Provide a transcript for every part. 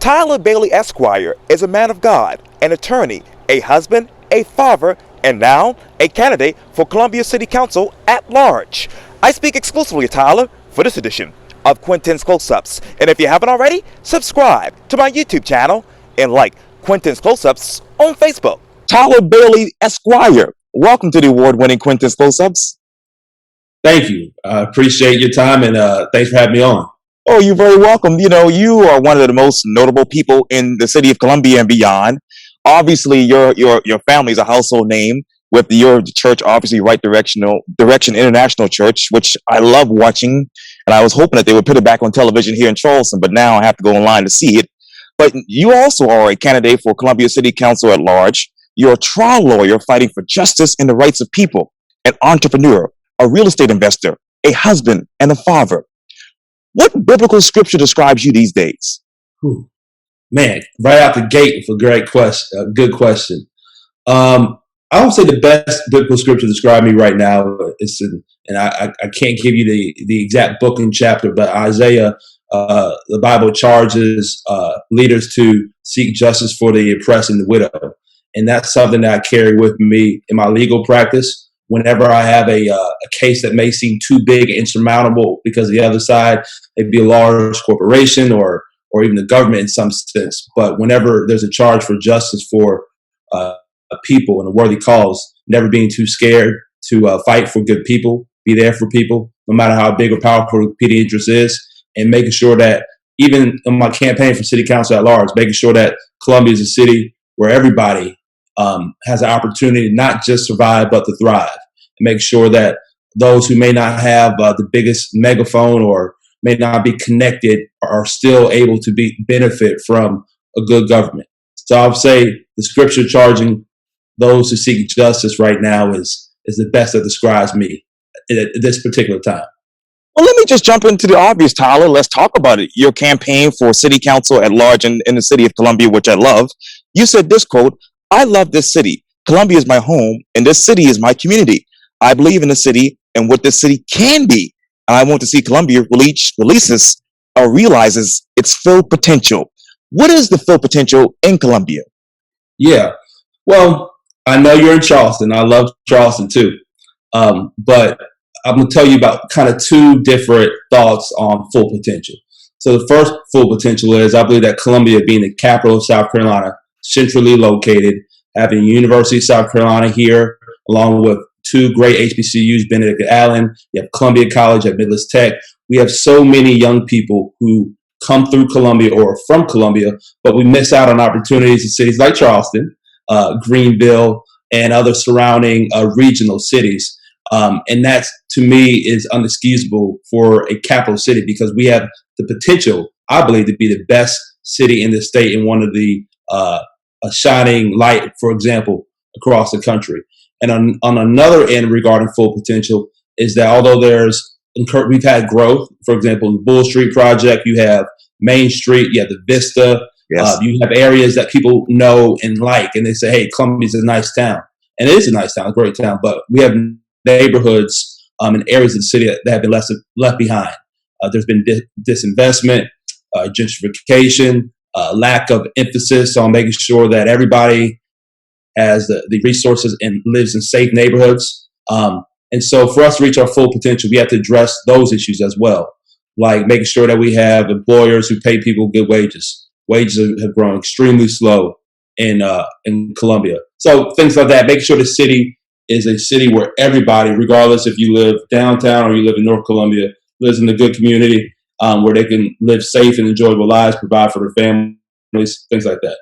Tyler Bailey Esquire is a man of God, an attorney, a husband, a father, and now a candidate for Columbia City Council at large. I speak exclusively to Tyler for this edition of Quintin's Close-Ups. And if you haven't already, subscribe to my YouTube channel and like Quintin's Close-Ups on Facebook. Tyler Bailey Esquire, welcome to the award-winning Quintin's Close-Ups. Thank you. I appreciate your time, and thanks for having me on. Oh, you're very welcome. You know, you are one of the most notable people in the city of Columbia and beyond. Obviously, your family is a household name with your church, obviously Direction International Church, which I love watching. And I was hoping that they would put it back on television here in Charleston, but now I have to go online to see it. But you also are a candidate for Columbia City Council at large. You're a trial lawyer fighting for justice and the rights of people, an entrepreneur, a real estate investor, a husband, and a father. What biblical scripture describes you these days? Man, right out the gate with a great question, good question. I would say the best biblical scripture to describe me right now is, and I can't give you the exact book and chapter, but Isaiah, the Bible charges leaders to seek justice for the oppressed and the widow. And that's something that I carry with me in my legal practice. Whenever I have a case that may seem too big and insurmountable because the other side may be a large corporation or even the government in some sense. But whenever there's a charge for justice for people and a worthy cause, never being too scared to fight for good people, be there for people, no matter how big or powerful the competing interest is, and making sure that even in my campaign for city council at large, making sure that Columbia is a city where everybody has an opportunity to not just survive, but to thrive. And make sure that those who may not have the biggest megaphone or may not be connected are still able to benefit from a good government. So I would say the scripture charging those who seek justice right now is the best that describes me at this particular time. Well, let me just jump into the obvious, Tyler. Let's talk about it. Your campaign for city council at large in the city of Columbia, which I love. You said this quote, "I love this city. Columbia is my home, and this city is my community. I believe in the city and what this city can be. And I want to see Columbia realizes its full potential." What is the full potential in Columbia? Yeah. Well, I know you're in Charleston. I love Charleston too. But I'm going to tell you about kind of two different thoughts on full potential. So the first full potential is I believe that Columbia, being the capital of South Carolina, centrally located, having University of South Carolina here, along with two great HBCUs, Benedict Allen, you have Columbia College, you have Midlands Tech. We have so many young people who come through Columbia or are from Columbia, but we miss out on opportunities in cities like Charleston, Greenville, and other surrounding regional cities. And that, to me, is unexcusable for a capital city because we have the potential, I believe, to be the best city in the state and one of the a shining light, for example, across the country. And on another end regarding full potential is that although we've had growth, for example, the Bull Street project, you have Main Street, you have the Vista, Yes. You have areas that people know and like, and they say, hey, Columbia's a nice town. And it is a nice town, a great town, but we have neighborhoods and areas of the city that have been left behind. There's been disinvestment, gentrification, lack of emphasis on making sure that everybody has the resources and lives in safe neighborhoods. And so for us to reach our full potential, we have to address those issues as well, like making sure that we have employers who pay people good wages. Wages have grown extremely slow in Columbia. So things like that, making sure the city is a city where everybody, regardless if you live downtown or you live in North Columbia, lives in a good community where they can live safe and enjoyable lives, provide for their families, things like that.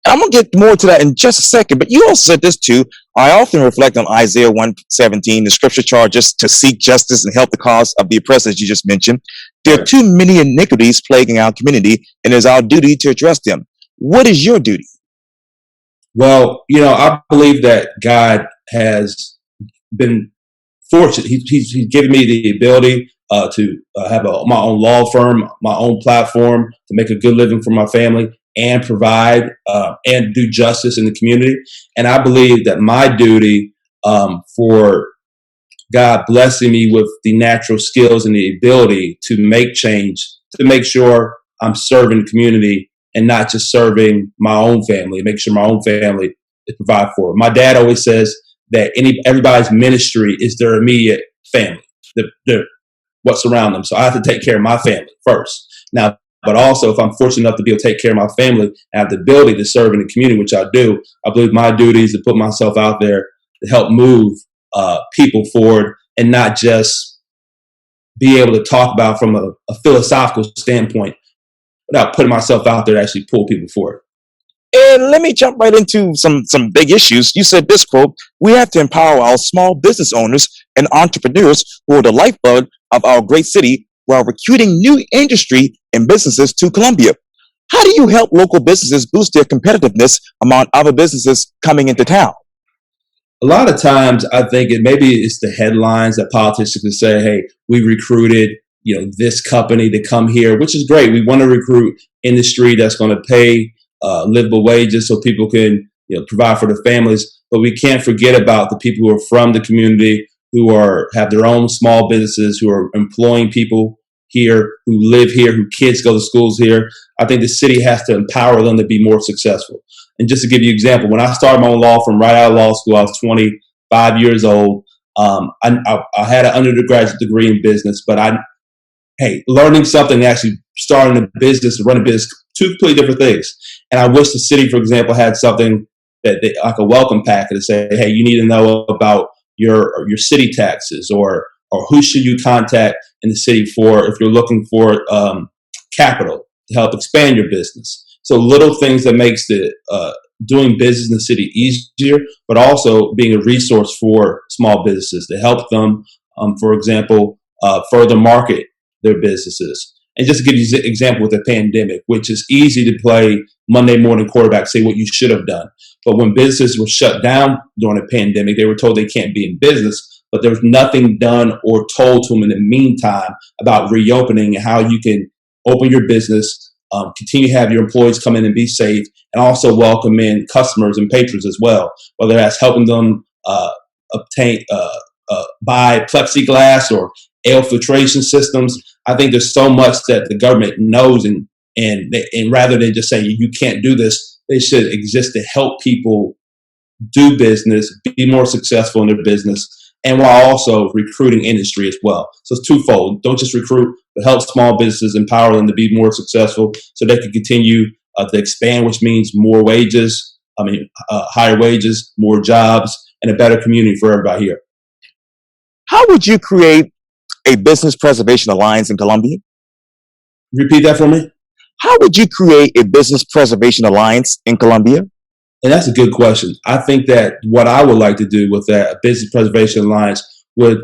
I'm going to get more to that in just a second, but you also said this too. I often reflect on Isaiah 1:17, the scripture charges to seek justice and help the cause of the oppressed, as you just mentioned. There are too many iniquities plaguing our community, and it is our duty to address them. What is your duty? Well, I believe that God has been fortunate. He's given me the ability to have my own law firm, my own platform, to make a good living for my family and provide and do justice in the community. And I believe that my duty for God blessing me with the natural skills and the ability to make change, to make sure I'm serving the community and not just serving my own family, make sure my own family is provided for. My dad always says that everybody's ministry is their immediate family, what's around them. So I have to take care of my family first. Now, but also, if I'm fortunate enough to be able to take care of my family and have the ability to serve in the community, which I do, I believe my duty is to put myself out there to help move people forward and not just be able to talk about from a philosophical standpoint without putting myself out there to actually pull people forward. And let me jump right into some big issues. You said this quote: "We have to empower our small business owners and entrepreneurs who are the lifeblood of our great city while recruiting new industry and businesses to Columbia." How do you help local businesses boost their competitiveness among other businesses coming into town? A lot of times I think maybe it's the headlines that politicians can say, hey, we recruited, this company to come here, which is great. We want to recruit industry that's going to pay livable wages so people can provide for their families. But we can't forget about the people who are from the community, who have their own small businesses, who are employing people here, who live here, who kids go to schools here. I think the city has to empower them to be more successful. And just to give you an example, when I started my own law firm right out of law school, I was 25 years old. I had an undergraduate degree in business, but learning something, actually starting a business, running a business, two completely different things. And I wish the city, for example, had something like a welcome packet to say, hey, you need to know about your city taxes, or who should you contact in the city if you're looking for capital to help expand your business. So little things that makes doing business in the city easier, but also being a resource for small businesses to help them, for example, further market their businesses. And just to give you an example with the pandemic, which is easy to play Monday morning quarterback, say what you should have done. But when businesses were shut down during the pandemic, they were told they can't be in business, but there was nothing done or told to them in the meantime about reopening and how you can open your business, continue to have your employees come in and be safe, and also welcome in customers and patrons as well, whether that's helping them buy plexiglass or air filtration systems. I think there's so much that the government knows, and rather than just saying you can't do this, they should exist to help people do business, be more successful in their business, and while also recruiting industry as well. So it's twofold. Don't just recruit, but help small businesses, empower them to be more successful so they can continue to expand, which means more wages, higher wages, more jobs, and a better community for everybody here. How would you create a business preservation alliance in Columbia? Repeat that for me. How would you create a business preservation alliance in Columbia? And that's a good question. I think that what I would like to do with that, a business preservation alliance, would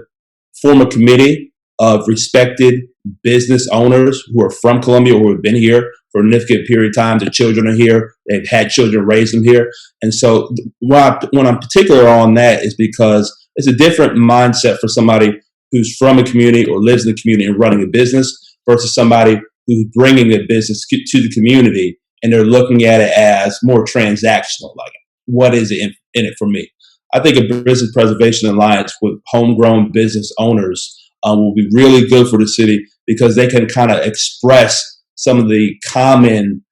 form a committee of respected business owners who are from Columbia or who have been here for a significant period of time. Their children are here. They've had children, raise them here. And so when I'm particular on that is because it's a different mindset for somebody who's from a community or lives in the community and running a business versus somebody who's bringing a business to the community and they're looking at it as more transactional, like what is it in it for me? I think a business preservation alliance with homegrown business owners will be really good for the city because they can kind of express some of the common,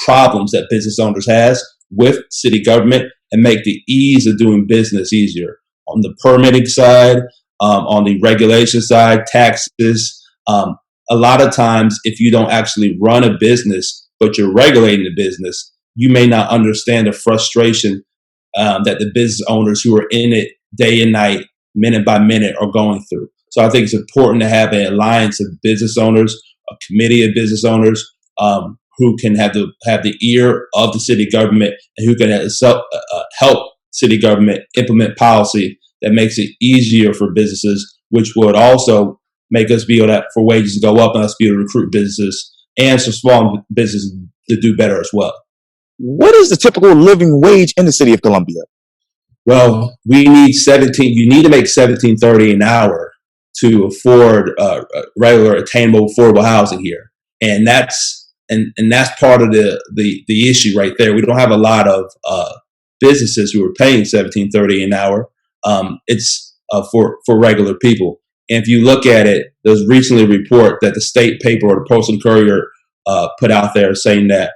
problems that business owners has with city government and make the ease of doing business easier on the permitting side, on the regulation side, taxes. A lot of times, if you don't actually run a business, but you're regulating the business, you may not understand the frustration that the business owners who are in it day and night, minute by minute, are going through. So I think it's important to have an alliance of business owners, a committee of business owners who can have the ear of the city government and who can help city government implement policy that makes it easier for businesses, which would also make us be able to, for wages to go up and us be able to recruit businesses and some small businesses to do better as well. What is the typical living wage in the city of Columbia? Well, you need to make $17.30 an hour to afford regular attainable affordable housing here. And that's part of the issue right there. We don't have a lot of businesses who are paying $17.30 an hour. It's for regular people. And if you look at it, there's recently a report that the state paper or the Postal Courier put out there saying that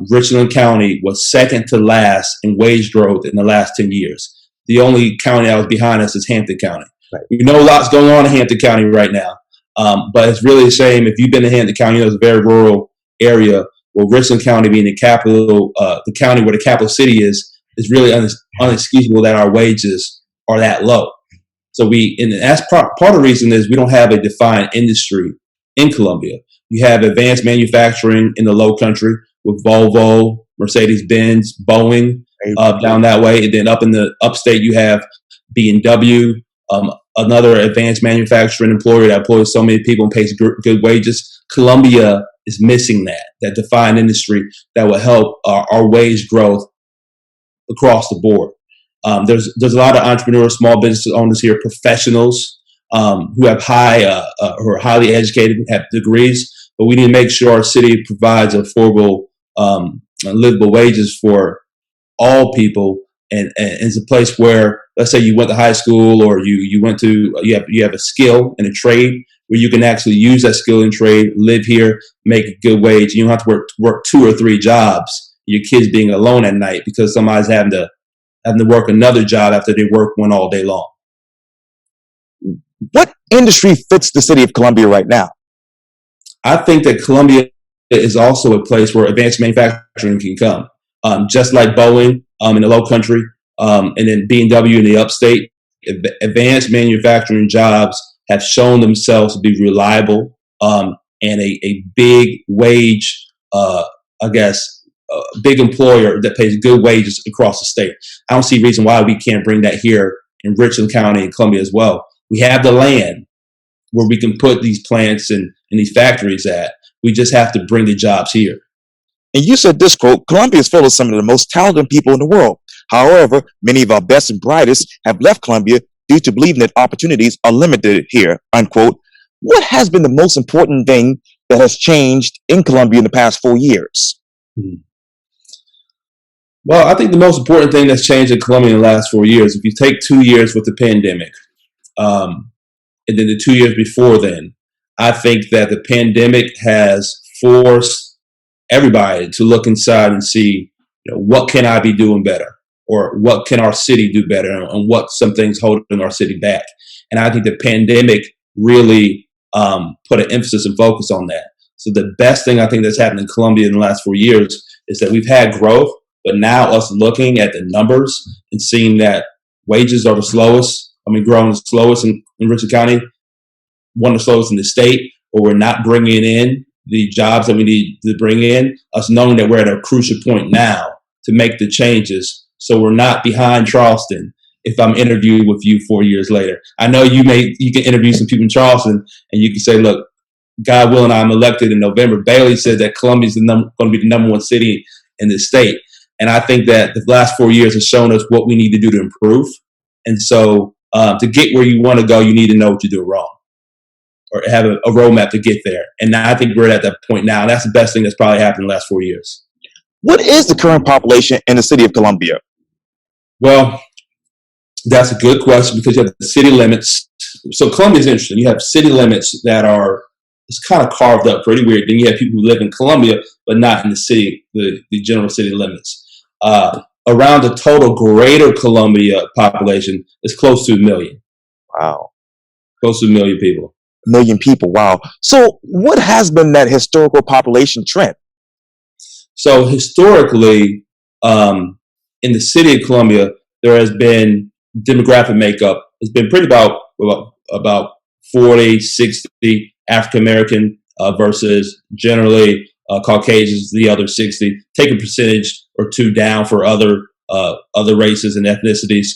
Richland County was second to last in wage growth in the last 10 years. The only county that was behind us is Hampton County. Right. We know lots going on in Hampton County right now, but it's really a shame. If you've been to Hampton County, it's a very rural area. Well, Richland County being the capital, the county where the capital city is really unexcusable that our wages are that low. So and that's part of the reason is we don't have a defined industry in Columbia. You have advanced manufacturing in the Low Country with Volvo, Mercedes-Benz, Boeing down that way, and then up in the upstate you have B&W, another advanced manufacturing employer that employs so many people and pays good wages. Columbia is missing that defined industry that will help our wage growth across the board. There's a lot of entrepreneurs, small business owners here, professionals who have who are highly educated, have degrees, but we need to make sure our city provides affordable, livable wages for all people, and it's a place where, let's say you went to high school or you went to you have a skill in a trade where you can actually use that skill in trade, live here, make a good wage. You don't have to work 2 or 3 jobs. Your kids being alone at night because somebody's having to work another job after they work one all day long. What industry fits the city of Columbia right now? I think that Columbia is also a place where advanced manufacturing can come. Just like Boeing in the Low Country, and then B&W in the upstate, advanced manufacturing jobs have shown themselves to be reliable and a big wage, big employer that pays good wages across the state. I don't see a reason why we can't bring that here in Richland County and Columbia as well. We have the land where we can put these plants and these factories at. We just have to bring the jobs here. And you said this quote, Columbia is full of some of the most talented people in the world. However, many of our best and brightest have left Columbia due to believing that opportunities are limited here, unquote. What has been the most important thing that has changed in Columbia in the past 4 years? Well, I think the most important thing that's changed in Columbia in the last 4 years, if you take 2 years with the pandemic, and then the 2 years before then, I think that the pandemic has forced everybody to look inside and see, what can I be doing better, or what can our city do better, and what some things holding our city back. And I think the pandemic really put an emphasis and focus on that. So the best thing I think that's happened in Columbia in the last 4 years is that we've had growth, but now us looking at the numbers and seeing that wages are the slowest, growing the slowest in Richland County, one of the slowest in the state, or we're not bringing in the jobs that we need to bring in, us knowing that we're at a crucial point now to make the changes so we're not behind Charleston if I'm interviewed with you 4 years later. I know you can interview some people in Charleston and you can say, look, God willing, I'm elected in November. Bailey said that Columbia is going to be the number 1 city in the state. And I think that the last 4 years has shown us what we need to do to improve. And so to get where you want to go, you need to know what you're doing wrong, or have a roadmap to get there. And I think we're at that point now. And that's the best thing that's probably happened in the last 4 years. What is the current population in the city of Columbia? Well, that's a good question because you have the city limits. So Columbia is interesting. You have city limits that are, it's kind of carved up pretty weird. Then you have people who live in Columbia, but not in the city, the general city limits. Around the total greater Columbia population is close to 1 million. Wow. Close to 1 million people. 1 million people. Wow. So what has been that historical population trend? So historically, in the city of Columbia, there has been demographic makeup. It's been pretty about 40, 60 African-American versus generally Caucasians, the other 60. Take a percentage or 2 down for other races and ethnicities.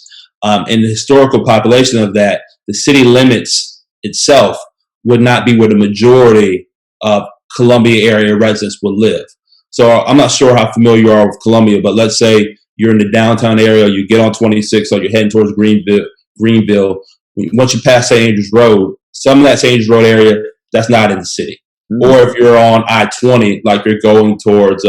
And the historical population of that, the city limits itself would not be where the majority of Columbia area residents would live. So I'm not sure how familiar you are with Columbia, but let's say you're in the downtown area, you get on 26, or you're heading towards Greenville. Once you pass St. Andrews Road, some of that St. Andrews Road area, that's not in the city. Mm-hmm. Or if you're on I-20, like you're going towards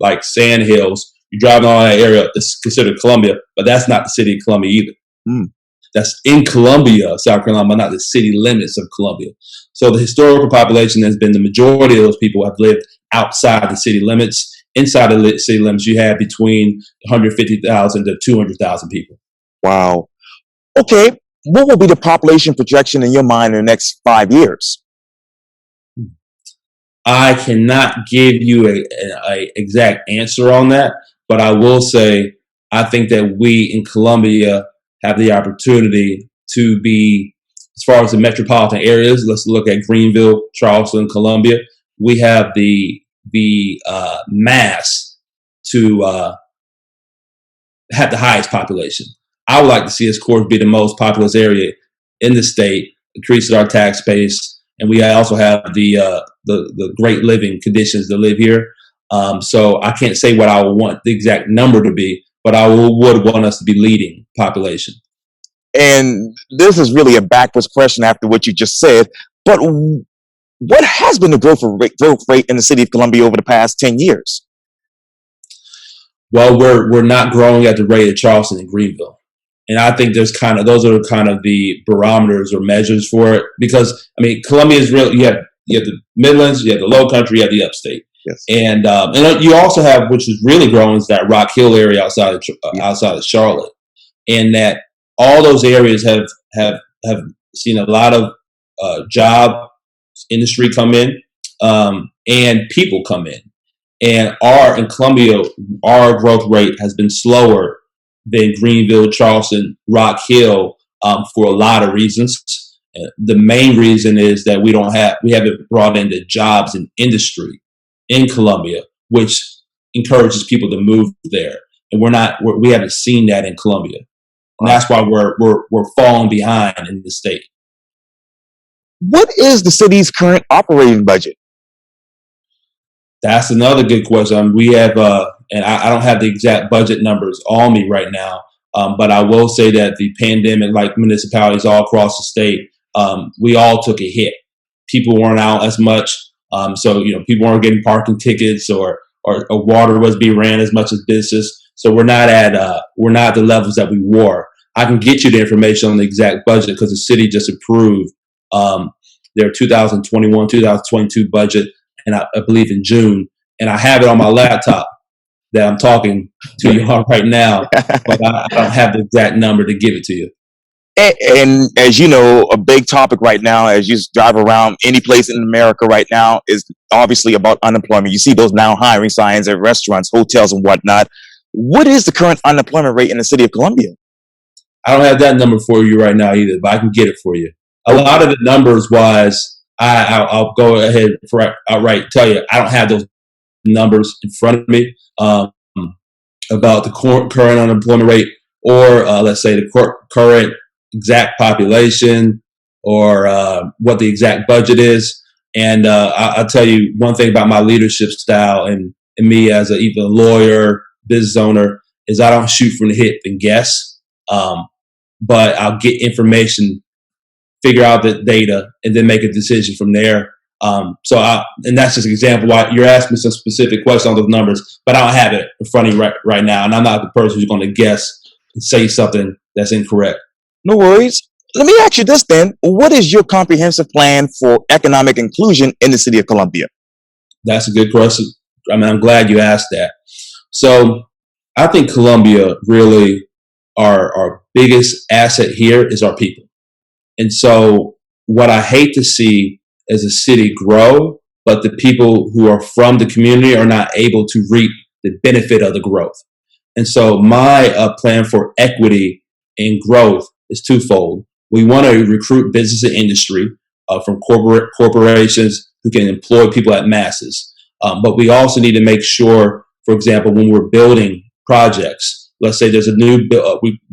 like Sand Hills, you're driving on that area, it's considered Columbia, but that's not the city of Columbia either. Mm. That's in Columbia, South Carolina, but not the city limits of Columbia. So the historical population has been the majority of those people have lived outside the city limits. inside of the city limits, you have between 150,000 to 200,000 people. Wow. Okay. What will be the population projection in your mind in the next 5 years? I cannot give you a exact answer on that, but I will say I think that we in Columbia have the opportunity to be, as far as the metropolitan areas. Let's look at Greenville, Charleston, Columbia. We have the mass to have the highest population. I would like to see us, of course, be the most populous area in the state, increases our tax base, and we also have the great living conditions to live here. So I can't say what I would want the exact number to be, but I would want us to be leading population. And this is really a backwards question after what you just said, but what has been the growth rate in the city of Columbia over the past 10 years? Well, we're not growing at the rate of Charleston and Greenville. And I think those are kind of the barometers or measures for it, because I mean, Columbia is real. You have the Midlands, you have the Low Country, you have the Upstate, Yes. and you also have, which is really growing, is that Rock Hill area outside of Charlotte, and that all those areas have seen a lot of job industry come in, and people come in, and in Columbia, our growth rate has been slower than Greenville, Charleston, Rock Hill, for a lot of reasons. The main reason is that we haven't brought in the jobs and industry in Columbia, which encourages people to move there, and we haven't seen that in Columbia, and that's why we're falling behind in the state. What is the city's current operating budget? That's another good question. We have, and I don't have the exact budget numbers on me right now, but I will say that the pandemic, like municipalities all across the state, we all took a hit. People weren't out as much, so people weren't getting parking tickets, or water was being ran as much as business. So we're not at the levels that we were. I can get you the information on the exact budget because the city just approved their 2021-2022 budget, and I believe in June, and I have it on my laptop that I'm talking to you on right now, but I don't have the exact number to give it to you. And as you know, a big topic right now, as you drive around any place in America right now, is obviously about unemployment. You see those now hiring signs at restaurants, hotels, and whatnot. What is the current unemployment rate in the city of Columbia? I don't have that number for you right now either, but I can get it for you. A lot of the numbers wise, I'll go ahead outright tell you, I don't have those numbers in front of me about the current unemployment rate, or let's say the current exact population, or what the exact budget is. And I'll tell you one thing about my leadership style and me as even a lawyer, business owner, is I don't shoot from the hip and guess, but I'll get information, figure out the data, and then make a decision from there. And that's just an example why you're asking me some specific questions on those numbers, but I don't have it in front of you right now. And I'm not the person who's going to guess and say something that's incorrect. No worries. Let me ask you this then. What is your comprehensive plan for economic inclusion in the city of Columbia? That's a good question. I mean, I'm glad you asked that. So I think Columbia, really, our biggest asset here is our people. And so what I hate to see is a city grow, but the people who are from the community are not able to reap the benefit of the growth. And so my plan for equity and growth is twofold. We want to recruit business and industry from corporations who can employ people at masses. But we also need to make sure, for example, when we're building projects, let's say there's a new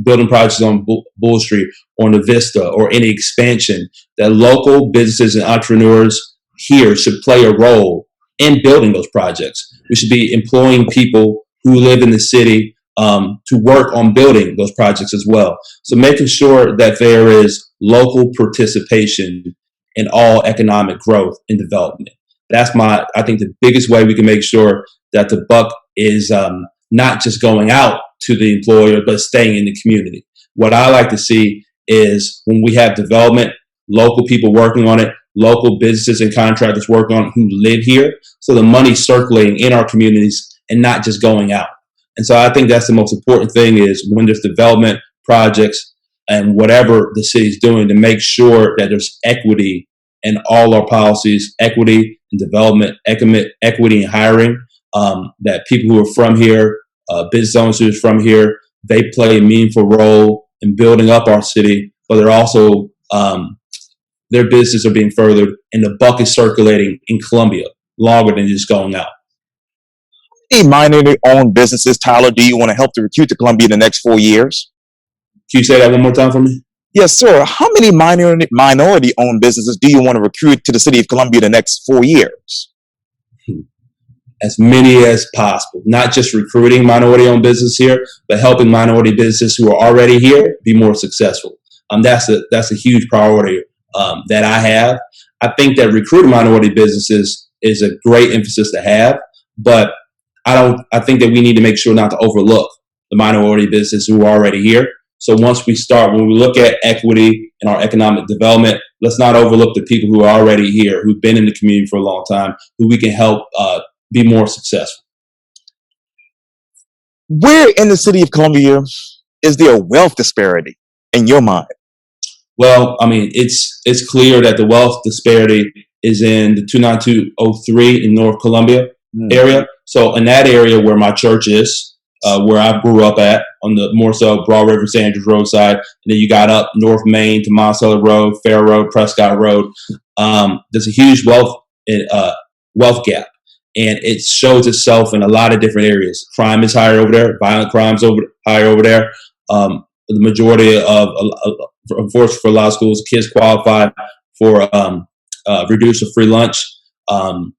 building projects on Bull Street or on the Vista or any expansion, that local businesses and entrepreneurs here should play a role in building those projects. We should be employing people who live in the city to work on building those projects as well. So making sure that there is local participation in all economic growth and development. That's I think the biggest way we can make sure that the buck is not just going out to the employer, but staying in the community. What I like to see is when we have development, local people working on it, local businesses and contractors working on it who live here. So the money circulating in our communities and not just going out. And so I think that's the most important thing is when there's development projects and whatever the city's doing to make sure that there's equity in all our policies, equity in development, equity in hiring, that people who are from here, business owners who are from here, they play a meaningful role in building up our city, but they're also, their businesses are being furthered and the buck is circulating in Columbia longer than just going out. How many minority-owned businesses, Tyler, do you want to help to recruit to Columbia in the next 4 years? Can you say that one more time for me? Yes, sir. How many minority-owned businesses do you want to recruit to the city of Columbia in the next 4 years? As many as possible. Not just recruiting minority-owned business here, but helping minority businesses who are already here be more successful. That's a huge priority that I have. I think that recruiting minority businesses is a great emphasis to have, but I think that we need to make sure not to overlook the minority businesses who are already here. So when we look at equity and our economic development, let's not overlook the people who are already here, who've been in the community for a long time, who we can help be more successful. Where in the city of Columbia is there a wealth disparity in your mind? Well, I mean, it's clear that the wealth disparity is in the 29203 in North Columbia area. So in that area where my church is, where I grew up at, on the more so Broad River St. Andrews Road side, and then you got up North Main to Monticello Road, Fair Road, Prescott Road. There's a huge wealth gap, and it shows itself in a lot of different areas. Crime is higher over there. Violent crimes higher over there. The majority of, unfortunately for a lot of schools, kids qualify for reduced or free lunch. On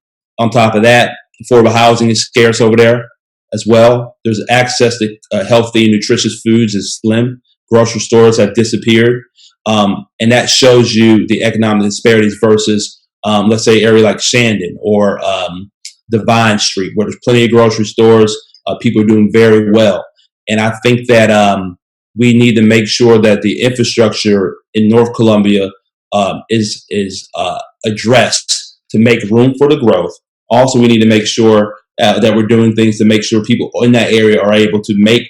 top of that, affordable housing is scarce over there as well. There's access to healthy, nutritious foods is slim. Grocery stores have disappeared. And that shows you the economic disparities versus, let's say, an area like Shandon or Divine Street, where there's plenty of grocery stores. People are doing very well. And I think that we need to make sure that the infrastructure in North Columbia is addressed to make room for the growth. Also, we need to make sure that we're doing things to make sure people in that area are able to make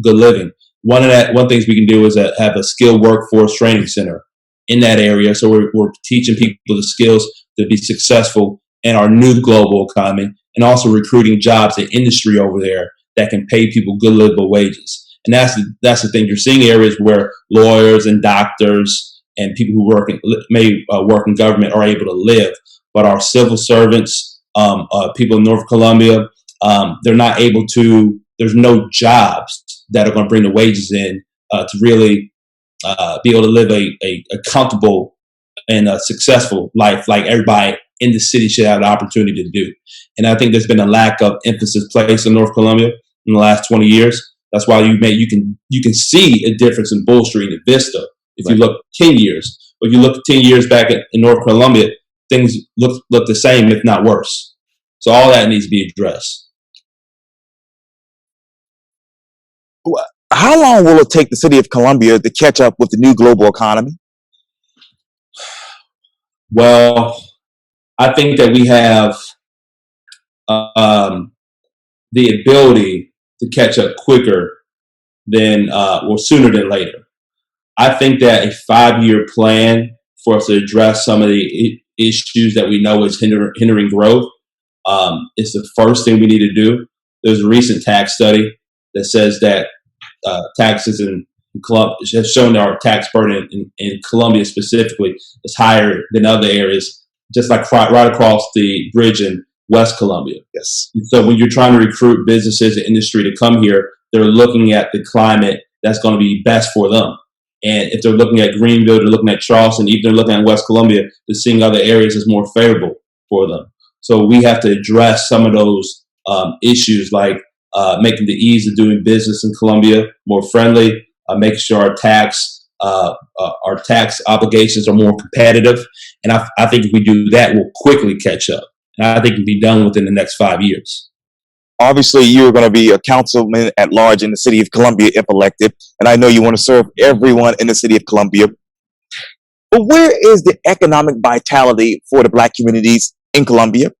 good living. One things we can do is have a skilled workforce training center in that area. So we're teaching people the skills to be successful in our new global economy, and also recruiting jobs in industry over there that can pay people good livable wages. And that's the thing. You're seeing areas where lawyers and doctors and people who may work in government are able to live, but our civil servants, people in North Columbia, they're not able to. There's no jobs that are going to bring the wages in to really be able to live a comfortable and a successful life like everybody in the city should have the opportunity to do. And I think there's been a lack of emphasis placed in North Columbia in the last 20 years. That's why you can see a difference in Bull Street and Vista if you look 10 years. But if you look 10 years back in North Columbia, things look the same, if not worse. So all that needs to be addressed. How long will it take the city of Columbia to catch up with the new global economy? Well, I think that we have the ability to catch up quicker than, sooner than later. I think that a 5-year plan for us to address some of the issues that we know is hindering growth is the first thing we need to do. There's a recent tax study that says that taxes in Columbia has shown our tax burden in Columbia specifically is higher than other areas, just like right across the bridge in West Columbia. Yes. So when you're trying to recruit businesses and industry to come here, they're looking at the climate that's going to be best for them. And if they're looking at Greenville, they're looking at Charleston, even they're looking at West Columbia, they're seeing other areas as more favorable for them. So we have to address some of those issues, like making the ease of doing business in Columbia more friendly, making sure our tax obligations are more competitive. And I think if we do that, we'll quickly catch up. And I think it can be done within the next 5 years. Obviously, you're going to be a councilman at large in the city of Columbia if elected, and I know you want to serve everyone in the city of Columbia. But where is the economic vitality for the Black communities in Columbia?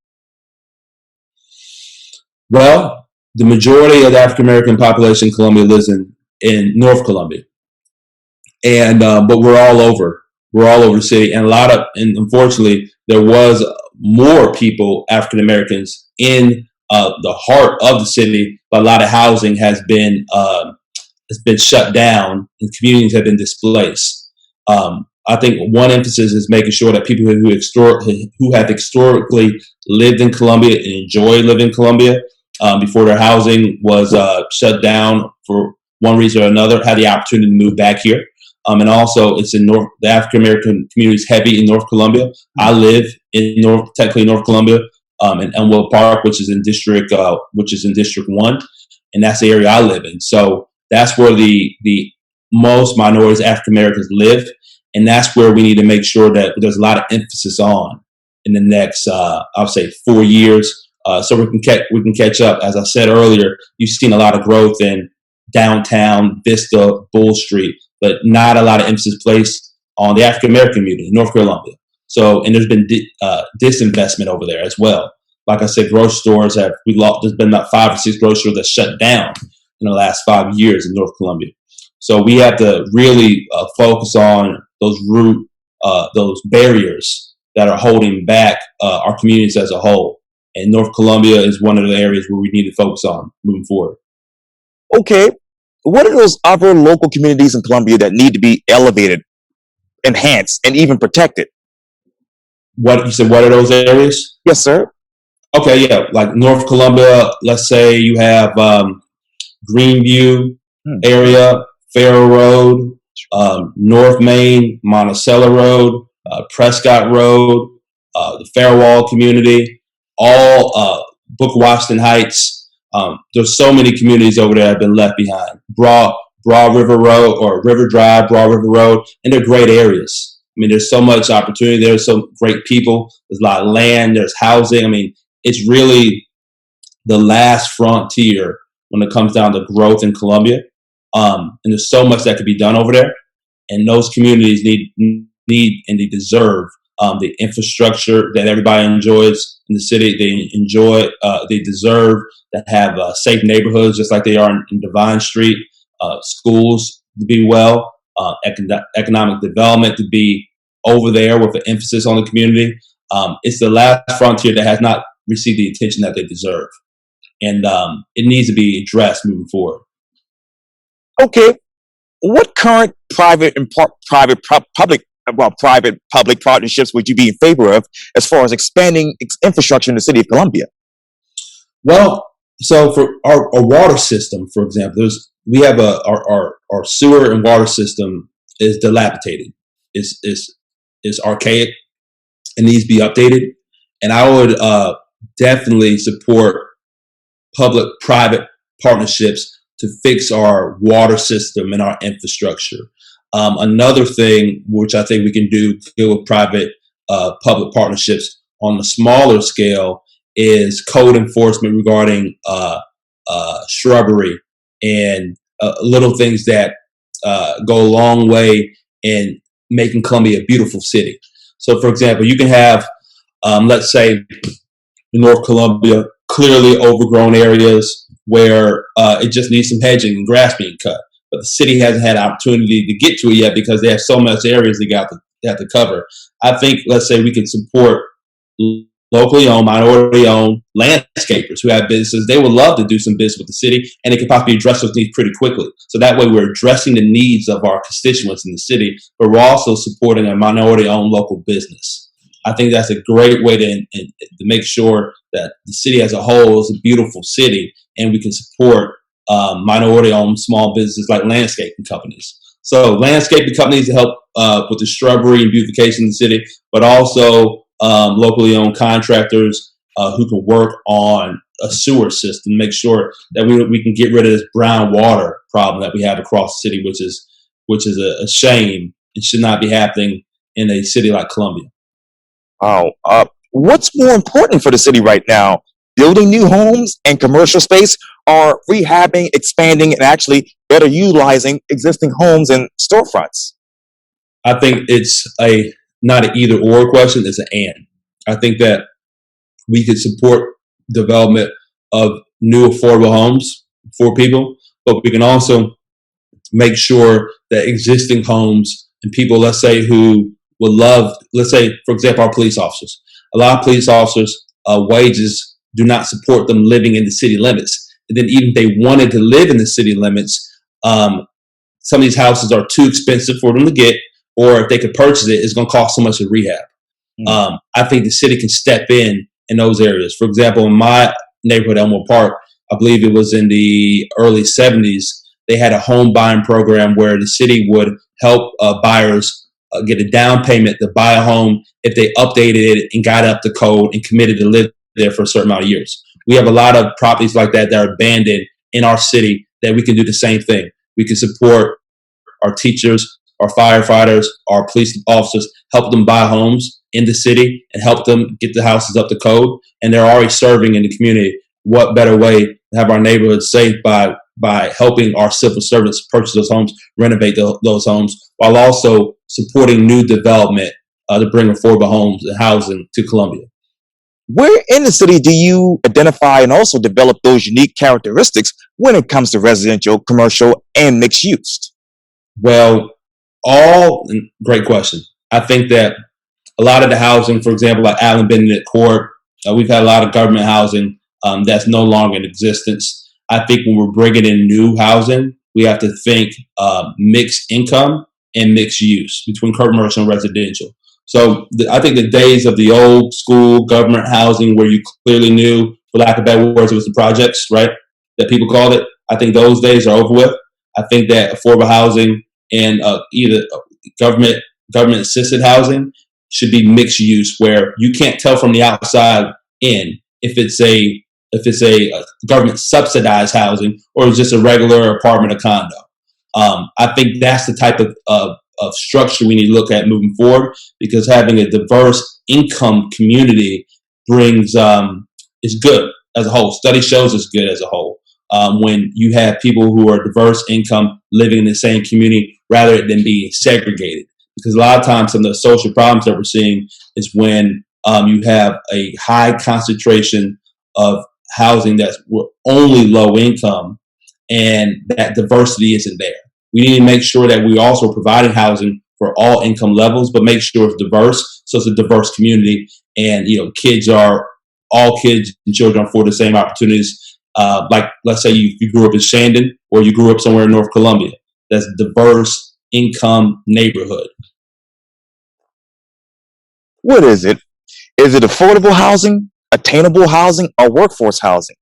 Well, the majority of the African American population in Colombia lives in North Colombia, and but we're all over the city, and and unfortunately, there was more people, African Americans, in the heart of the city, but a lot of housing has been shut down, and communities have been displaced. I think one emphasis is making sure that people who have historically lived in Colombia and enjoy living in Colombia before their housing was shut down for one reason or another, had the opportunity to move back here. And also, it's in the African American community is heavy in North Colombia. I live in technically North Colombia, in Elmwood Park, which is in District 1, and that's the area I live in. So that's where the most minorities, African Americans, live, and that's where we need to make sure that there's a lot of emphasis on in the next, I'll say, 4 years, so we can catch up. As I said earlier, you've seen a lot of growth in downtown Vista, Bull Street, but not a lot of emphasis placed on the African American community in North Colombia. So, and there's been disinvestment over there as well. Like I said, grocery stores there's been about 5 or 6 grocery stores that shut down in the last 5 years in North Colombia. So we have to really focus on those barriers that are holding back our communities as a whole. And North Colombia is one of the areas where we need to focus on moving forward. Okay, what are those other local communities in Colombia that need to be elevated, enhanced, and even protected? What you said? What are those areas? Yes, sir. Okay, yeah, like North Columbia. Let's say you have Greenview Hmm. area, Farrow Road, North Main, Monticello Road, Prescott Road, the Fairwall community, all Book Washington Heights. There's so many communities over there that have been left behind. Broad River Road or River Drive, Broad River Road, and they're great areas. I mean, there's so much opportunity. There's so great people. There's a lot of land. There's housing. I mean, it's really the last frontier when it comes down to growth in Colombia. And there's so much that could be done over there. And those communities need and they deserve the infrastructure that everybody enjoys in the city. They deserve to have safe neighborhoods, just like they are in Divine Street. Schools to be well, economic development to be over there with an emphasis on the community. It's the last frontier that has not received the attention that they deserve, and it needs to be addressed moving forward. Okay, what current private and private public partnerships would you be in favor of as far as expanding infrastructure in the city of Columbia? Well, so for our water system, for example, we have our sewer and water system is dilapidated, is archaic, and needs to be updated. And I would definitely support public-private partnerships to fix our water system and our infrastructure. Another thing which I think we can do with private public partnerships on a smaller scale is code enforcement regarding shrubbery and little things that go a long way in making Columbia a beautiful city. So, for example, you can have, let's say, North Columbia, clearly overgrown areas where it just needs some hedging and grass being cut. But the city hasn't had an opportunity to get to it yet because they have so much areas they have to cover. I think, let's say, we can support locally owned, minority owned landscapers who have businesses. They would love to do some business with the city, and it could possibly address those needs pretty quickly. So that way we're addressing the needs of our constituents in the city, but we're also supporting a minority owned local business. I think that's a great way to make sure that the city as a whole is a beautiful city, and we can support minority owned small businesses like landscaping companies. So landscaping companies to help with the shrubbery and beautification of the city, but also locally owned contractors who can work on a sewer system, make sure that we can get rid of this brown water problem that we have across the city, which is a shame. It should not be happening in a city like Columbia. Wow. What's more important for the city right now? Building new homes and commercial space, or rehabbing, expanding, and actually better utilizing existing homes and storefronts? I think it's not an either or question, it's an and. I think that we could support development of new affordable homes for people, but we can also make sure that existing homes and people, let's say, who would love, let's say, for example, our police officers. A lot of police officers' wages do not support them living in the city limits. And then even if they wanted to live in the city limits, some of these houses are too expensive for them to get, or if they could purchase it, it's going to cost so much to rehab. I think the city can step in those areas. For example, in my neighborhood, Elmore Park, I believe it was in the early 70s, they had a home buying program where the city would help buyers get a down payment to buy a home if they updated it and got up to code and committed to live there for a certain amount of years. We have a lot of properties like that are abandoned in our city that we can do the same thing. We can support our teachers, our firefighters, our police officers, help them buy homes in the city and help them get the houses up to code. And they're already serving in the community. What better way to have our neighborhoods safe by helping our civil servants purchase those homes, renovate those homes, while also supporting new development to bring affordable homes and housing to Columbia. Where in the city do you identify and also develop those unique characteristics when it comes to residential, commercial, and mixed use? Well, great question. I think that a lot of the housing, for example, like Allen Benedict Court, we've had a lot of government housing that's no longer in existence. I think when we're bringing in new housing, we have to think mixed income and mixed use between commercial and residential. So I think the days of the old school government housing where you clearly knew, for lack of better words, it was the projects, right, that people called it. I think those days are over with. I think that affordable housing and either government assisted housing should be mixed use, where you can't tell from the outside in if it's a government subsidized housing or it's just a regular apartment or condo. I think that's the type of structure we need to look at moving forward, because having a diverse income community brings is good as a whole. Study shows it's good as a whole. When you have people who are diverse income living in the same community rather than being segregated. Because a lot of times some of the social problems that we're seeing is when you have a high concentration of housing that's only low income and that diversity isn't there. We need to make sure that we also are providing housing for all income levels, but make sure it's diverse. So it's a diverse community, and all kids and children afford the same opportunities. Like, let's say you grew up in Shandon or you grew up somewhere in North Columbia. That's a diverse income neighborhood. What is it? Is it affordable housing, attainable housing, or workforce housing?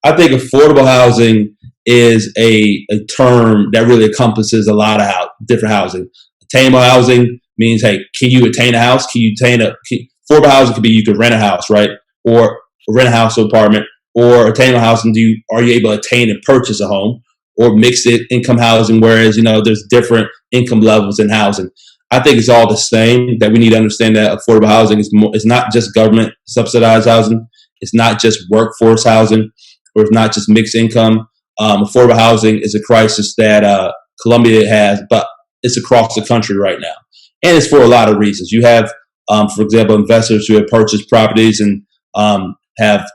I think affordable housing is a term that really encompasses a lot of different housing. Attainable housing means, hey, can you attain a house? Affordable housing could be you could rent a house, right? Or rent a house or apartment. Or attainable housing, are you able to attain and purchase a home? Or mixed income housing, whereas there's different income levels in housing. I think it's all the same. That we need to understand that affordable housing is not just government subsidized housing. It's not just workforce housing, or it's not just mixed income. Affordable housing is a crisis that Columbia has, but it's across the country right now, and it's for a lot of reasons. You have, for example, investors who have purchased properties and have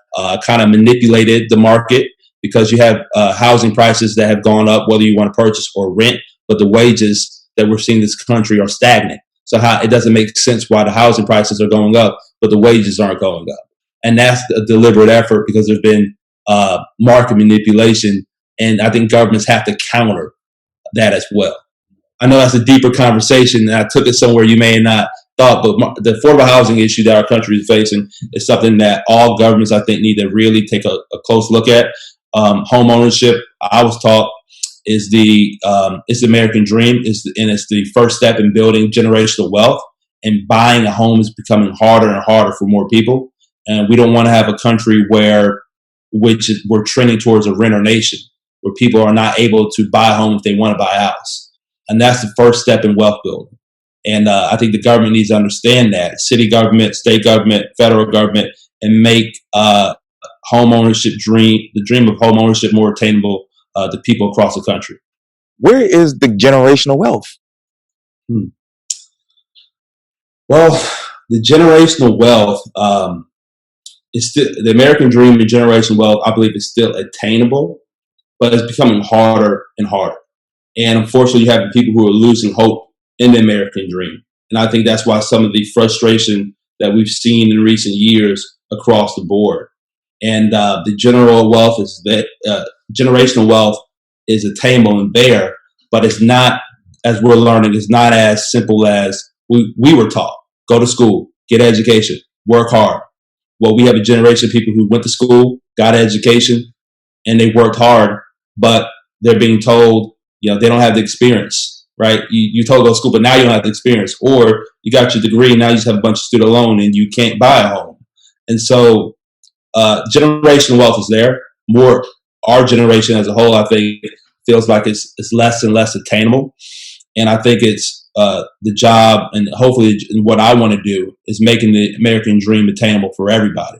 kind of manipulated the market, because you have housing prices that have gone up, whether you want to purchase or rent, but the wages that we're seeing in this country are stagnant. So it doesn't make sense why the housing prices are going up, but the wages aren't going up. And that's a deliberate effort, because there's been market manipulation, and I think governments have to counter that as well. I know that's a deeper conversation, and I took it somewhere you may have not thought, but the affordable housing issue that our country is facing is something that all governments, I think, need to really take a close look at. Home ownership, I was taught, is it's the American dream, and it's the first step in building generational wealth. And buying a home is becoming harder and harder for more people. And we don't want to have a country we're trending towards a renter nation, where people are not able to buy a home if they want to buy a house. And that's the first step in wealth building. And I think the government needs to understand that, city government, state government, federal government, and make the dream of home ownership more attainable to people across the country. Where is the generational wealth? Well, the generational wealth it's still the American dream and generational wealth. I believe is still attainable, but it's becoming harder and harder. And unfortunately, you have people who are losing hope in the American dream. And I think that's why some of the frustration that we've seen in recent years across the board. And the general wealth is that generational wealth is attainable and there, but it's not, as we're learning, it's not as simple as we were taught. Go to school, get an education, work hard. Well, we have a generation of people who went to school, got an education, and they worked hard, but they're being told, they don't have the experience, right? You told to go to school, but now you don't have the experience. Or you got your degree, now you just have a bunch of student loan and you can't buy a home. And so generational wealth is there. More, our generation as a whole, I think, feels like it's less and less attainable. And I think it's the job, and hopefully what I want to do is making the American dream attainable for everybody,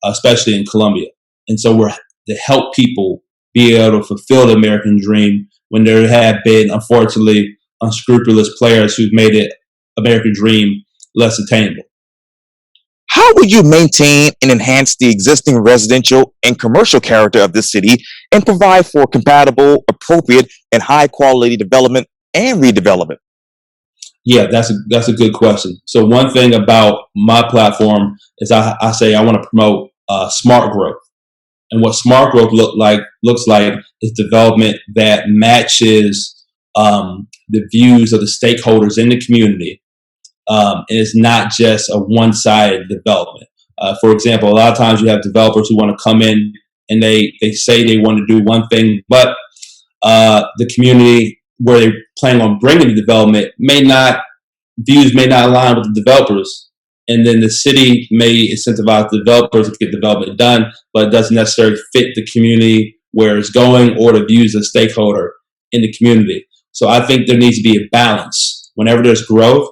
especially in Colombia. And so we're to help people be able to fulfill the American dream when there have been, unfortunately, unscrupulous players who've made it American dream less attainable. How would you maintain and enhance the existing residential and commercial character of the city and provide for compatible, appropriate, and high quality development and redevelopment? Yeah, that's a good question. So one thing about my platform is I say I want to promote smart growth. And what smart growth looks like is development that matches the views of the stakeholders in the community, and it's not just a one-sided development. For example, a lot of times you have developers who want to come in and they say they want to do one thing, but the community where they plan on bringing the development views may not align with the developers. And then the city may incentivize developers to get development done, but it doesn't necessarily fit the community where it's going or the views of the stakeholder in the community. So I think there needs to be a balance. Whenever there's growth,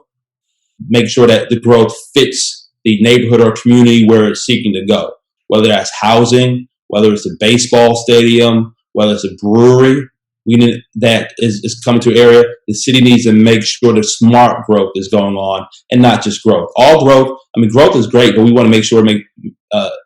make sure that the growth fits the neighborhood or community where it's seeking to go, whether that's housing, whether it's a baseball stadium, whether it's a brewery. That is coming to an area. The city needs to make sure that smart growth is going on and not just growth. All growth, growth is great, but we want to make sure it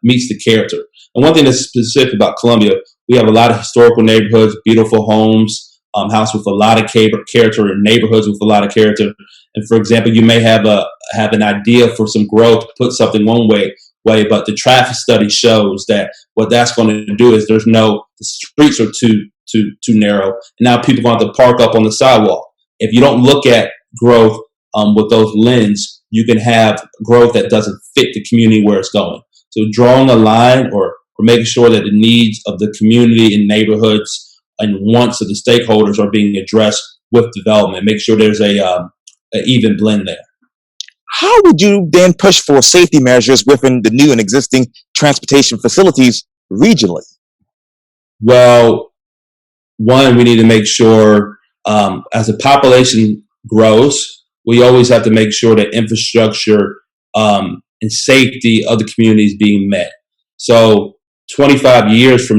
meets the character. And one thing that's specific about Colombia, we have a lot of historical neighborhoods, beautiful homes, houses with a lot of character, and neighborhoods with a lot of character. And for example, you may have an idea for some growth, put something one way, but the traffic study shows that what that's going to do is the streets are too narrow, and now people are going to have to park up on the sidewalk. If you don't look at growth with those lens, you can have growth that doesn't fit the community where it's going. So drawing a line or making sure that the needs of the community and neighborhoods and wants of the stakeholders are being addressed with development. Make sure there's a even blend there. How would you then push for safety measures within the new and existing transportation facilities regionally? Well, one, we need to make sure as the population grows, we always have to make sure that infrastructure and safety of the community is being met. So 25 years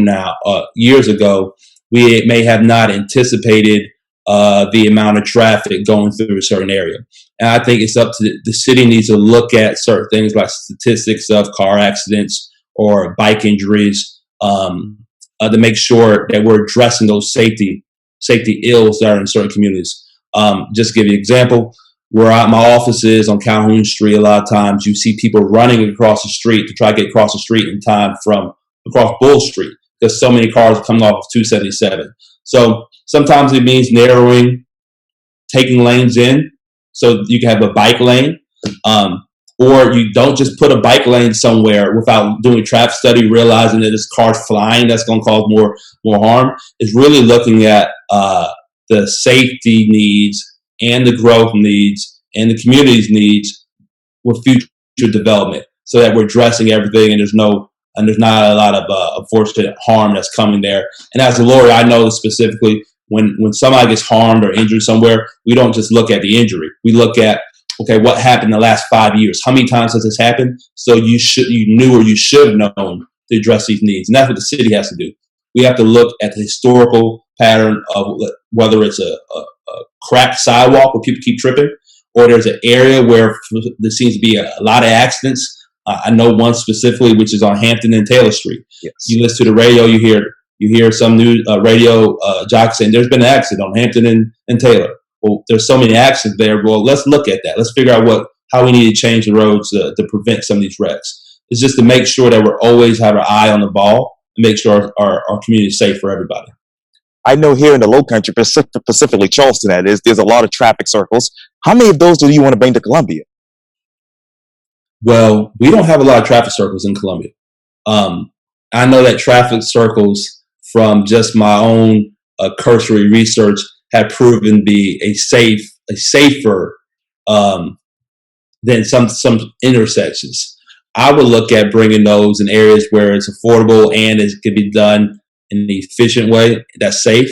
ago, we may have not anticipated the amount of traffic going through a certain area. And I think it's up to the city needs to look at certain things like statistics of car accidents or bike injuries, to make sure that we're addressing those safety ills that are in certain communities. Just to give you an example, where my office is on Calhoun Street, a lot of times you see people running across the street to try to get across the street in time from across Bull Street because so many cars are coming off of 277. So sometimes it means narrowing, taking lanes in so you can have a bike lane. Or you don't just put a bike lane somewhere without doing a traffic study, realizing that this car's flying, that's going to cause more harm. It's really looking at the safety needs and the growth needs and the community's needs with future development, so that we're addressing everything and there's not a lot of unfortunate harm that's coming there. And as a lawyer, I know specifically when somebody gets harmed or injured somewhere, we don't just look at the injury. We look at, okay, what happened in the last 5 years? How many times has this happened? So you knew or you should have known to address these needs. And that's what the city has to do. We have to look at the historical pattern of whether it's a cracked sidewalk where people keep tripping, or there's an area where there seems to be a lot of accidents. I know one specifically, which is on Hampton and Taylor Street. Yes. You listen to the radio, you hear some new radio jock saying there's been an accident on Hampton and Taylor. Well, there's so many accidents there. Well, let's look at that. Let's figure out how we need to change the roads to prevent some of these wrecks. It's just to make sure that we're always have our eye on the ball and make sure our community is safe for everybody. I know here in the Low Country, specifically Charleston, there's a lot of traffic circles. How many of those do you want to bring to Columbia? Well, we don't have a lot of traffic circles in Columbia. I know that traffic circles, from just my own cursory research, have proven to be safer than some intersections. I would look at bringing those in areas where it's affordable and it can be done in an efficient way that's safe.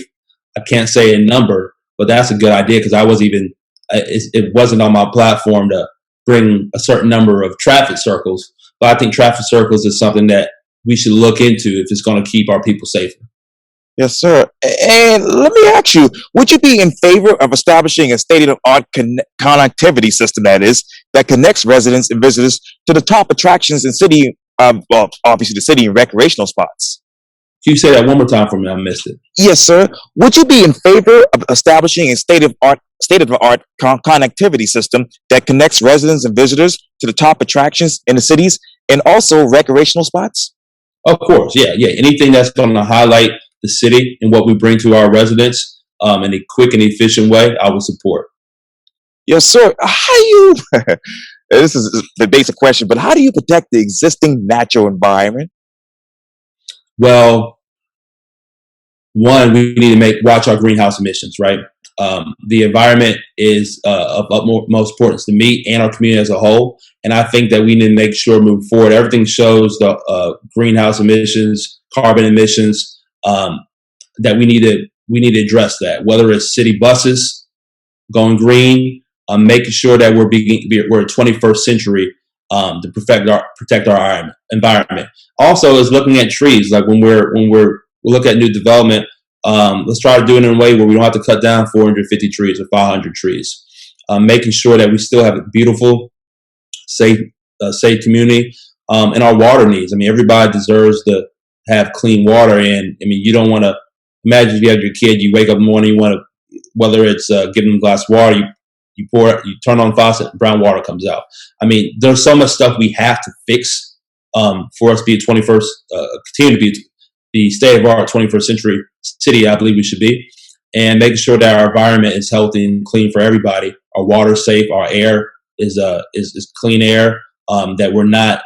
I can't say a number, but that's a good idea, because it wasn't on my platform to bring a certain number of traffic circles, but I think traffic circles is something that we should look into if it's going to keep our people safer. Yes, sir. And let me ask you, would you be in favor of establishing a state-of-the-art connectivity system, that connects residents and visitors to the top attractions in city, obviously the city and recreational spots? Can you say that one more time for me? I missed it. Yes, sir. Would you be in favor of establishing a state-of-the-art connectivity system that connects residents and visitors to the top attractions in the cities and also recreational spots? Of course, yeah. Anything that's going to highlight the city and what we bring to our residents in a quick and efficient way, I would support. Yes, sir. This is the basic question, but how do you protect the existing natural environment? Well, one, we need to watch our greenhouse emissions, right? The environment is of utmost importance to me and our community as a whole. And I think that we need to make sure moving forward, everything shows the greenhouse emissions, carbon emissions, that we need to address that, whether it's city buses going green, making sure that we're 21st century to protect our environment. Also, is looking at trees. Like when we look at new development, let's try to do it in a way where we don't have to cut down 450 trees or 500 trees. Making sure that we still have a beautiful, safe community, and our water needs. I mean, everybody deserves to have clean water, and I mean, you don't want to imagine if you have your kid, you wake up in the morning, you want to, whether it's giving them a glass of water, you turn on the faucet, brown water comes out. I mean, there's so much stuff we have to fix for us to be continue to be the state of our 21st century city. I believe we should be, and making sure that our environment is healthy and clean for everybody. Our water is safe, our air is clean air, that we're not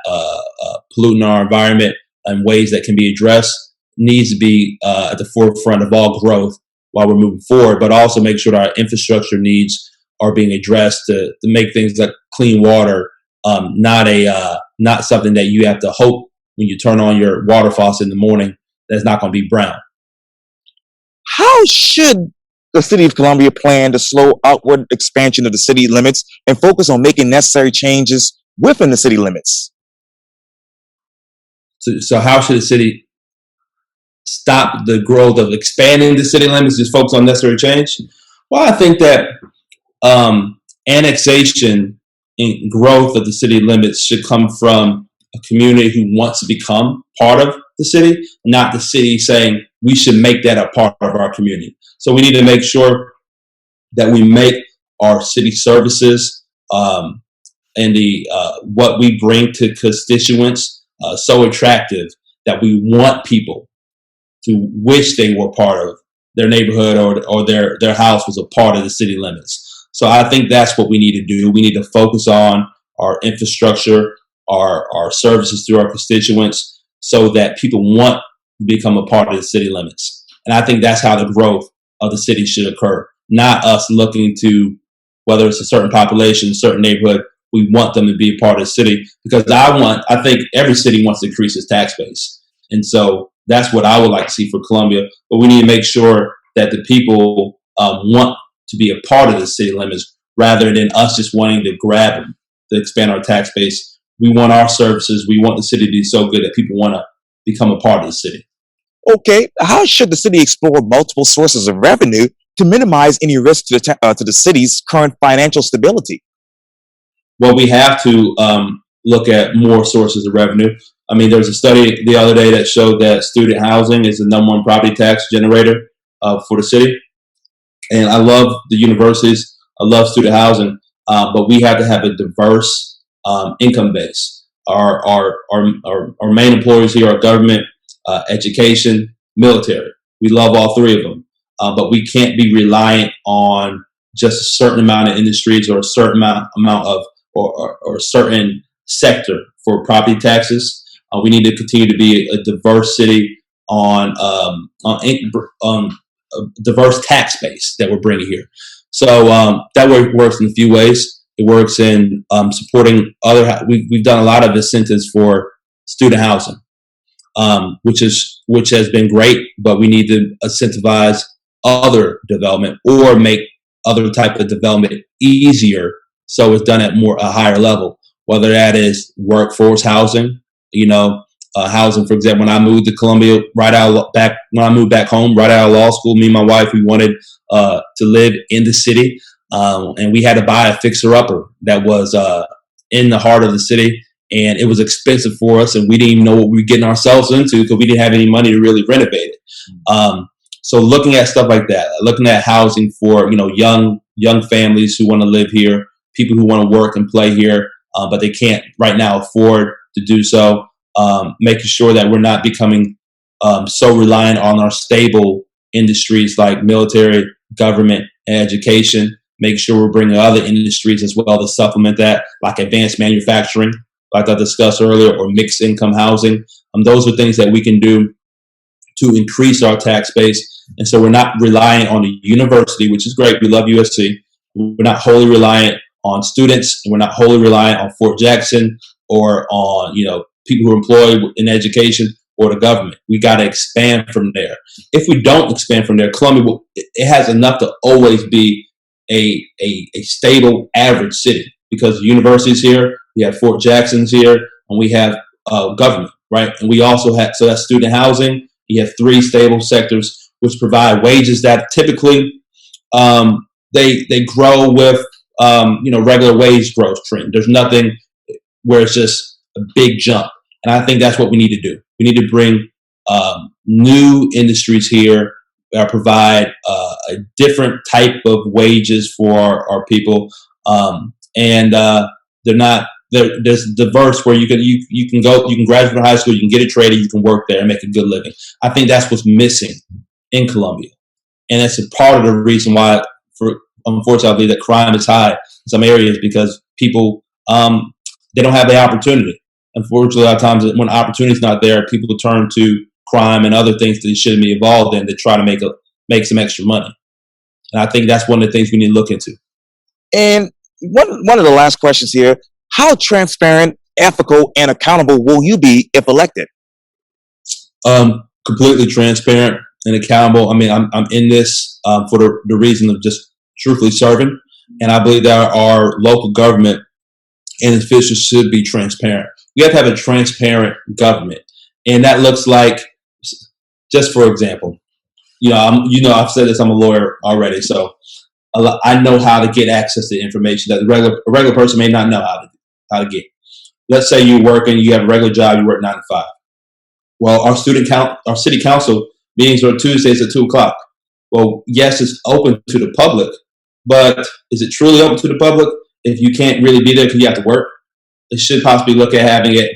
polluting our environment in ways that can be addressed, needs to be at the forefront of all growth while we're moving forward, but also make sure that our infrastructure needs are being addressed to make things like clean water not something that you have to hope when you turn on your water faucet in the morning that's not going to be brown. How should the city of Columbia plan to slow outward expansion of the city limits and focus on making necessary changes within the city limits? So how should the city stop the growth of expanding the city limits, just focus on necessary change? Well, I think that annexation and growth of the city limits should come from a community who wants to become part of the city, not the city saying we should make that a part of our community. So we need to make sure that we make our city services and what we bring to constituents so attractive that we want people to wish they were part of their neighborhood or their house was a part of the city limits. So I think that's what we need to do. We need to focus on our infrastructure, our services to our constituents, so that people want to become a part of the city limits. And I think that's how the growth of the city should occur, not us looking to whether it's a certain population, a certain neighborhood. We want them to be a part of the city, because I think every city wants to increase its tax base. And so that's what I would like to see for Columbia. But we need to make sure that the people want to be a part of the city limits rather than us just wanting to grab them to expand our tax base. We want our services. We want the city to be so good that people want to become a part of the city. Okay, how should the city explore multiple sources of revenue to minimize any risk to the city's current financial stability? Well, we have to look at more sources of revenue. I mean, there was a study the other day that showed that student housing is the number one property tax generator for the city. And I love the universities. I love student housing, but we have to have a diverse income base. Our main employers here are government, education, military. We love all three of them, but we can't be reliant on just a certain amount of industries or a certain amount of or a certain sector for property taxes. We need to continue to be a diverse city on a diverse tax base that we're bringing here. So that works in a few ways. It works in supporting other. We've done a lot of incentives for student housing, which has been great, but we need to incentivize other development or make other type of development easier, so it's done at a higher level. Whether that is workforce housing, housing. For example, when I moved to Columbia, when I moved back home, right out of law school, me and my wife, we wanted to live in the city, and we had to buy a fixer-upper that was in the heart of the city, and it was expensive for us, and we didn't even know what we were getting ourselves into because we didn't have any money to really renovate it. So looking at stuff like that, looking at housing for young families who want to live here, people who want to work and play here, but they can't right now afford to do so. Making sure that we're not becoming so reliant on our stable industries like military, government, and education. Make sure we're bringing other industries as well to supplement that, like advanced manufacturing, like I discussed earlier, or mixed income housing. Those are things that we can do to increase our tax base. And so we're not relying on the university, which is great. We love USC. We're not wholly reliant on students, and we're not wholly reliant on Fort Jackson or on people who are employed in education or the government. We got to expand from there. If we don't expand from there, Columbia it has enough to always be a stable average city, because the university's here, we have Fort Jackson's here, and we have government, right? And we also have, so that's student housing. You have three stable sectors which provide wages that typically they grow with regular wage growth trend. There's nothing where it's just a big jump, and I think that's what we need to do. We need to bring new industries here that provide a different type of wages for our people, and there's diverse where you can graduate from high school, you can get a trade, you can work there and make a good living. I think that's what's missing in Columbia, and that's a part of the reason why, unfortunately, I believe that crime is high in some areas, because people they don't have the opportunity. Unfortunately, a lot of times when opportunity is not there, people turn to crime and other things that they shouldn't be involved in to try to make some extra money. And I think that's one of the things we need to look into. And one of the last questions here: how transparent, ethical, and accountable will you be if elected? Completely transparent and accountable. I mean, I'm in this for the reason of just truthfully serving, and I believe that our local government and officials should be transparent. We have to have a transparent government, and that looks like, just for example, I've said this. I'm a lawyer already, so I know how to get access to information that a regular person may not know how to get. Let's say you're working, you have a regular job, you work 9 to 5. Well, our city council meetings are Tuesdays at 2:00. Well, yes, it's open to the public, but is it truly open to the public if you can't really be there because you have to work? They should possibly look at having it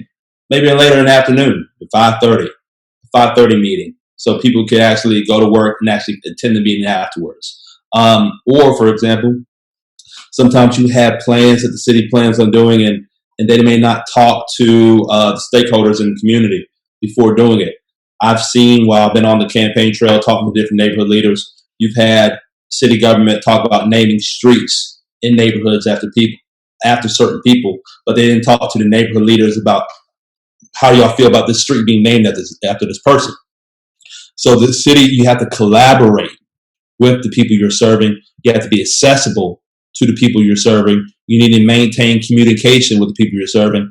maybe later in the afternoon, at 5:30 meeting, so people can actually go to work and actually attend the meeting afterwards. Or, for example, sometimes you have plans that the city plans on doing, and they may not talk to the stakeholders in the community before doing it. I've seen, while I've been on the campaign trail talking to different neighborhood leaders, you've had city government talk about naming streets in neighborhoods after certain people, but they didn't talk to the neighborhood leaders about how y'all feel about this street being named after this person. So the city, you have to collaborate with the people you're serving. You have to be accessible to the people you're serving. You need to maintain communication with the people you're serving.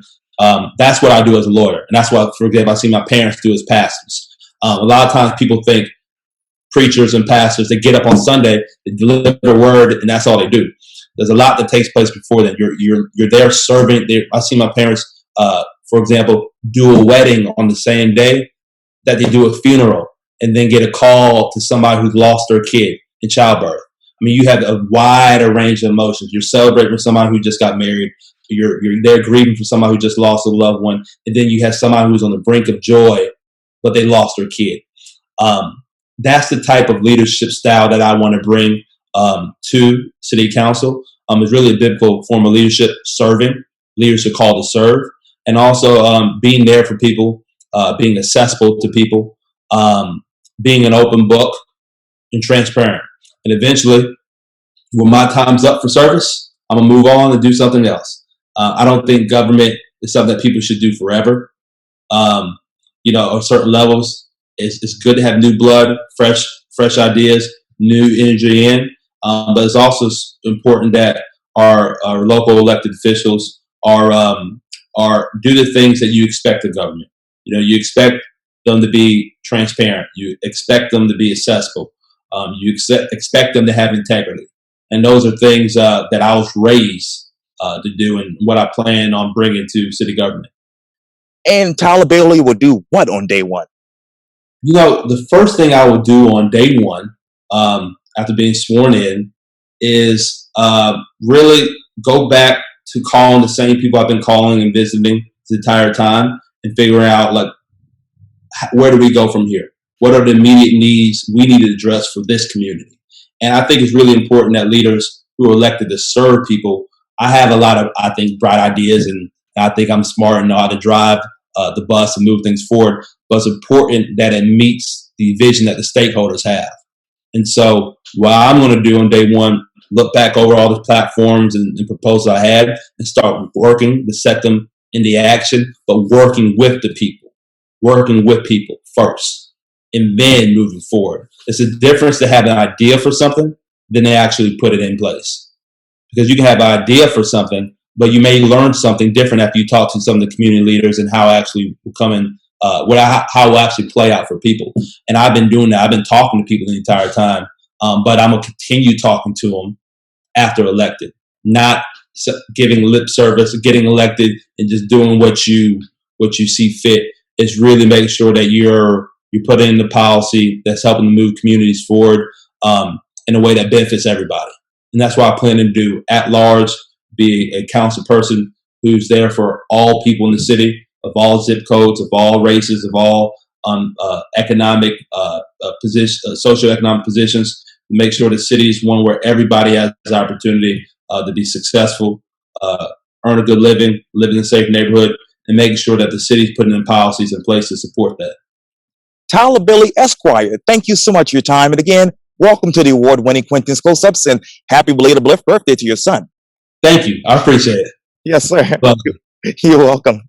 That's what I do as a lawyer. And that's what, for example, I see my parents do as pastors. A lot of times people think preachers and pastors, they get up on Sunday, they deliver a word, and that's all they do. There's a lot that takes place before then. You're there serving. I see my parents for example, do a wedding on the same day that they do a funeral, and then get a call to somebody who's lost their kid in childbirth. I mean, you have a wider range of emotions. You're celebrating for somebody who just got married. You're there grieving for somebody who just lost a loved one, and then you have somebody who's on the brink of joy, but they lost their kid. That's the type of leadership style that I want to bring to city council. It's really a biblical form of leadership, serving. Leaders are called to serve, and also being there for people, being accessible to people, being an open book and transparent. And eventually, when my time's up for service, I'm gonna move on and do something else. I don't think government is something that people should do forever. At certain levels, it's good to have new blood, fresh ideas, new energy in. But it's also important that our local elected officials are do the things that you expect of government. You expect them to be transparent. You expect them to be accessible. You expect them to have integrity. And those are things that I was raised to do, and what I plan on bringing to city government. And Tyler Bailey will do what on day one? The first thing I will do on day one, after being sworn in, is really go back to calling the same people I've been calling and visiting the entire time, and figuring out, like, where do we go from here? What are the immediate needs we need to address for this community? And I think it's really important that leaders who are elected to serve people, I have a lot of, I think, bright ideas, and I think I'm smart and know how to drive the bus and move things forward. But it's important that it meets the vision that the stakeholders have. And so what I'm going to do on day one, look back over all the platforms and proposals I had, and start working to set them into action, but working with people first, and then moving forward. It's a difference to have an idea for something than to actually put it in place. Because you can have an idea for something, but you may learn something different after you talk to some of the community leaders, and how it actually will come in, how it will actually play out for people. And I've been doing that. I've been talking to people the entire time, but I'm going to continue talking to them after elected, not giving lip service, getting elected, and just doing what you see fit. It's really making sure that you're putting in the policy that's helping to move communities forward in a way that benefits everybody. And that's what I plan to do at large, be a council person who's there for all people in the city, of all zip codes, of all races, of all economic socioeconomic positions. Make sure the city is one where everybody has the opportunity to be successful, earn a good living, live in a safe neighborhood, and making sure that the city's putting in policies in place to support that. Tyler Bailey, Esquire, thank you so much for your time. And again, welcome to the award-winning Quintin Close-Ups, and happy belated birthday to your son. Thank you. I appreciate it. Yes, sir. Love you. You're welcome.